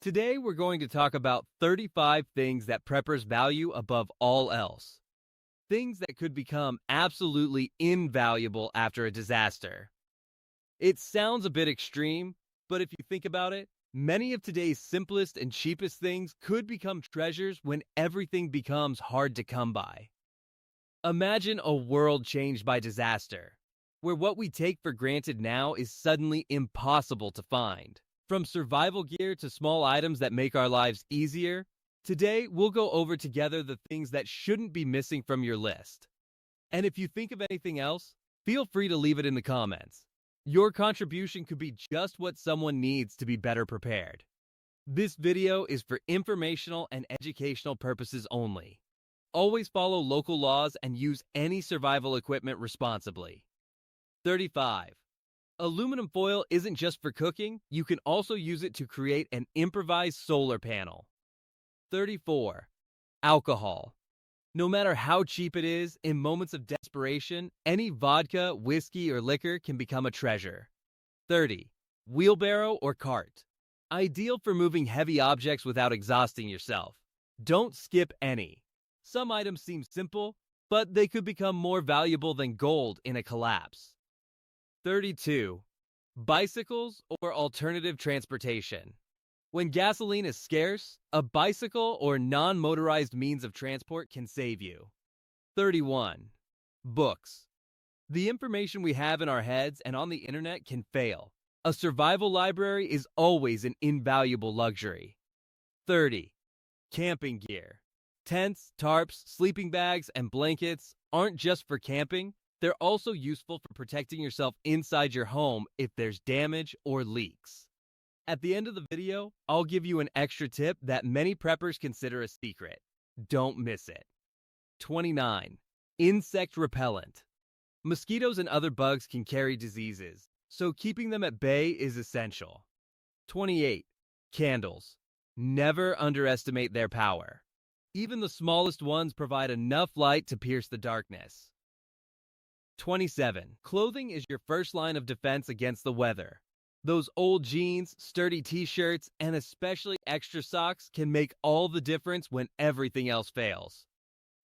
Today, we're going to talk about 35 things that preppers value above all else. Things that could become absolutely invaluable after a disaster. It sounds a bit extreme, but if you think about it, many of today's simplest and cheapest things could become treasures when everything becomes hard to come by. Imagine a world changed by disaster, where what we take for granted now is suddenly impossible to find. From survival gear to small items that make our lives easier, today we'll go over together the things that shouldn't be missing from your list. And if you think of anything else, feel free to leave it in the comments. Your contribution could be just what someone needs to be better prepared. This video is for informational and educational purposes only. Always follow local laws and use any survival equipment responsibly. 35. Aluminum foil isn't just for cooking, you can also use it to create an improvised solar panel. 34. Alcohol. No matter how cheap it is, in moments of desperation, any vodka, whiskey, or liquor can become a treasure. 30. Wheelbarrow or cart. Ideal for moving heavy objects without exhausting yourself. Don't skip any. Some items seem simple, but they could become more valuable than gold in a collapse. 32. Bicycles or alternative transportation. When gasoline is scarce, a bicycle or non-motorized means of transport can save you. 31. Books. The information we have in our heads and on the internet can fail. A survival library is always an invaluable luxury. 30. Camping gear. Tents, tarps, sleeping bags, and blankets aren't just for camping, they're also useful for protecting yourself inside your home if there's damage or leaks. At the end of the video, I'll give you an extra tip that many preppers consider a secret. Don't miss it. 29. Insect repellent. Mosquitoes and other bugs can carry diseases, so keeping them at bay is essential. 28. Candles. Never underestimate their power. Even the smallest ones provide enough light to pierce the darkness. 27. Clothing is your first line of defense against the weather. Those old jeans, sturdy t-shirts, and especially extra socks can make all the difference when everything else fails.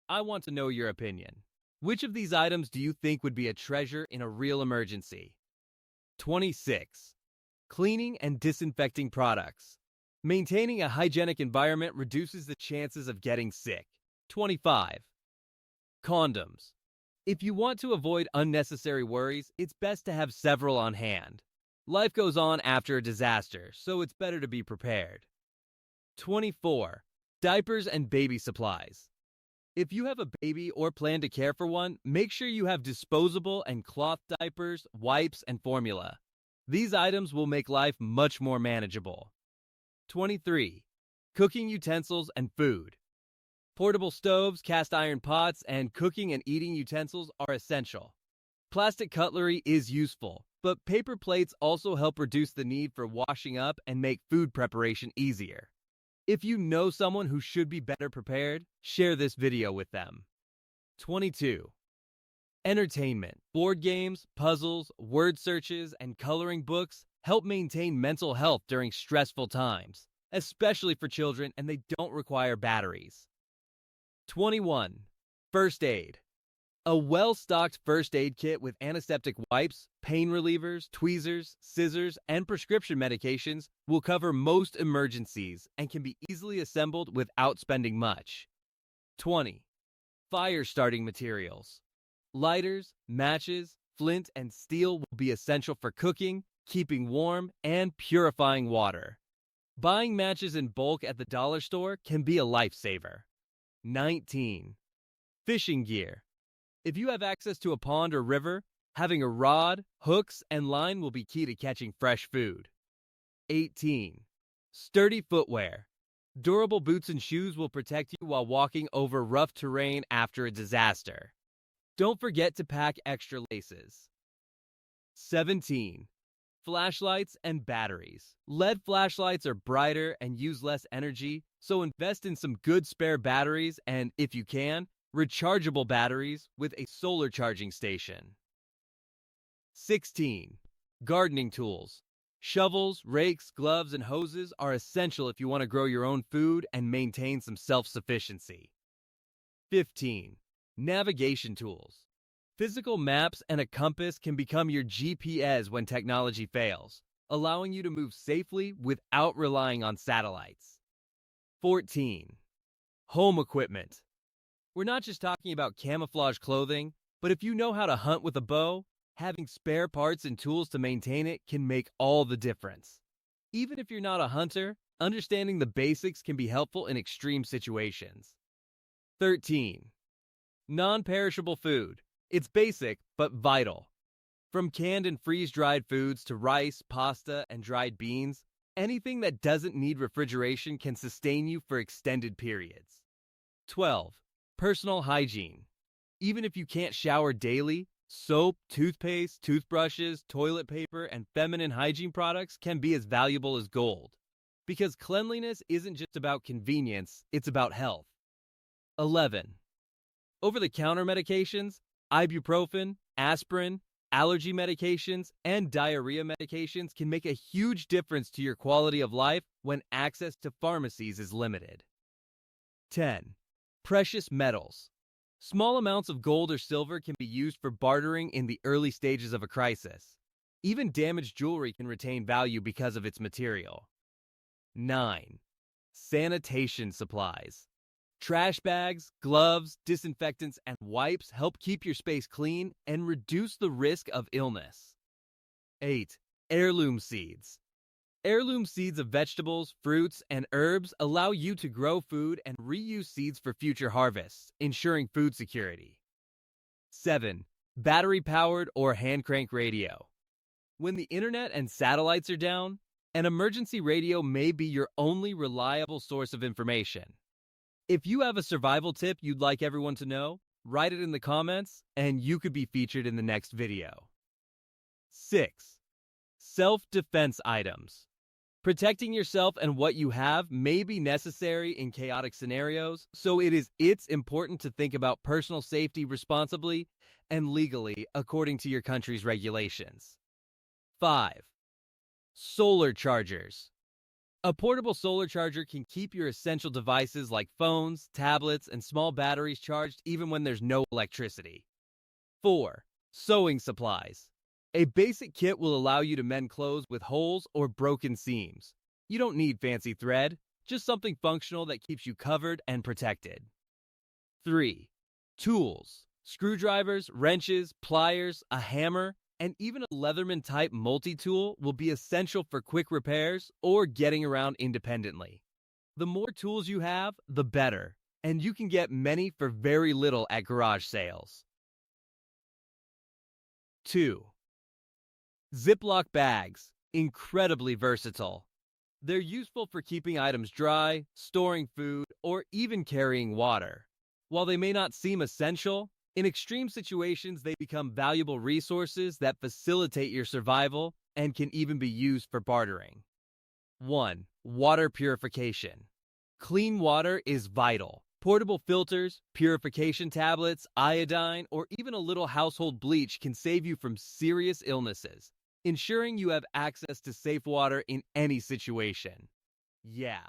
I want to know your opinion. Which of these items do you think would be a treasure in a real emergency? 26. Cleaning and disinfecting products. Maintaining a hygienic environment reduces the chances of getting sick. 25. Condoms. If you want to avoid unnecessary worries, it's best to have several on hand. Life goes on after a disaster, so it's better to be prepared. 24. Diapers and baby supplies. If you have a baby or plan to care for one, make sure you have disposable and cloth diapers, wipes, and formula. These items will make life much more manageable. 23. Cooking utensils and food. Portable stoves, cast iron pots, and cooking and eating utensils are essential. Plastic cutlery is useful, but paper plates also help reduce the need for washing up and make food preparation easier. If you know someone who should be better prepared, share this video with them. 22. Entertainment. Board games, puzzles, word searches, and coloring books help maintain mental health during stressful times, especially for children, and they don't require batteries. 21. First aid. A well-stocked first aid kit with antiseptic wipes, pain relievers, tweezers, scissors, and prescription medications will cover most emergencies and can be easily assembled without spending much. 20. Fire starting materials. Lighters, matches, flint, and steel will be essential for cooking, keeping warm, and purifying water. Buying matches in bulk at the dollar store can be a lifesaver. 19. Fishing gear. If you have access to a pond or river, having a rod, hooks, and line will be key to catching fresh food. 18. Sturdy footwear. Durable boots and shoes will protect you while walking over rough terrain after a disaster. Don't forget to pack extra laces. 17. Flashlights and batteries. LED flashlights are brighter and use less energy, so invest in some good spare batteries and, if you can, rechargeable batteries with a solar charging station. 16. Gardening tools. Shovels, rakes, gloves, and hoses are essential if you want to grow your own food and maintain some self-sufficiency. 15. Navigation tools. Physical maps and a compass can become your GPS when technology fails, allowing you to move safely without relying on satellites. 14. Home equipment. We're not just talking about camouflage clothing, but if you know how to hunt with a bow, having spare parts and tools to maintain it can make all the difference. Even if you're not a hunter, understanding the basics can be helpful in extreme situations. 13. Non-perishable food. It's basic, but vital. From canned and freeze-dried foods to rice, pasta, and dried beans, anything that doesn't need refrigeration can sustain you for extended periods. 12. Personal hygiene. Even if you can't shower daily, soap, toothpaste, toothbrushes, toilet paper, and feminine hygiene products can be as valuable as gold. Because cleanliness isn't just about convenience, it's about health. 11. Over-the-counter medications, ibuprofen, aspirin, allergy medications, and diarrhea medications can make a huge difference to your quality of life when access to pharmacies is limited. 10. Precious metals. Small amounts of gold or silver can be used for bartering in the early stages of a crisis. Even damaged jewelry can retain value because of its material. 9. Sanitation supplies. Trash bags, gloves, disinfectants, and wipes help keep your space clean and reduce the risk of illness. 8. Heirloom seeds. Heirloom seeds of vegetables, fruits, and herbs allow you to grow food and reuse seeds for future harvests, ensuring food security. 7. Battery-powered or hand-crank radio. When the internet and satellites are down, an emergency radio may be your only reliable source of information. If you have a survival tip you'd like everyone to know, write it in the comments and you could be featured in the next video. 6. Self-defense items. Protecting yourself and what you have may be necessary in chaotic scenarios, so it's important to think about personal safety responsibly and legally according to your country's regulations. 5. Solar chargers. A portable solar charger can keep your essential devices like phones, tablets, and small batteries charged even when there's no electricity. 4. Sewing supplies. A basic kit will allow you to mend clothes with holes or broken seams. You don't need fancy thread, just something functional that keeps you covered and protected. 3. Tools. Screwdrivers, wrenches, pliers, a hammer, and even a Leatherman-type multi-tool will be essential for quick repairs or getting around independently. The more tools you have, the better, and you can get many for very little at garage sales. 2. Ziploc bags. Incredibly versatile. They're useful for keeping items dry, storing food, or even carrying water. While they may not seem essential, in extreme situations, they become valuable resources that facilitate your survival and can even be used for bartering. 1. Water purification. Clean water is vital. Portable filters, purification tablets, iodine, or even a little household bleach can save you from serious illnesses, ensuring you have access to safe water in any situation. Yeah,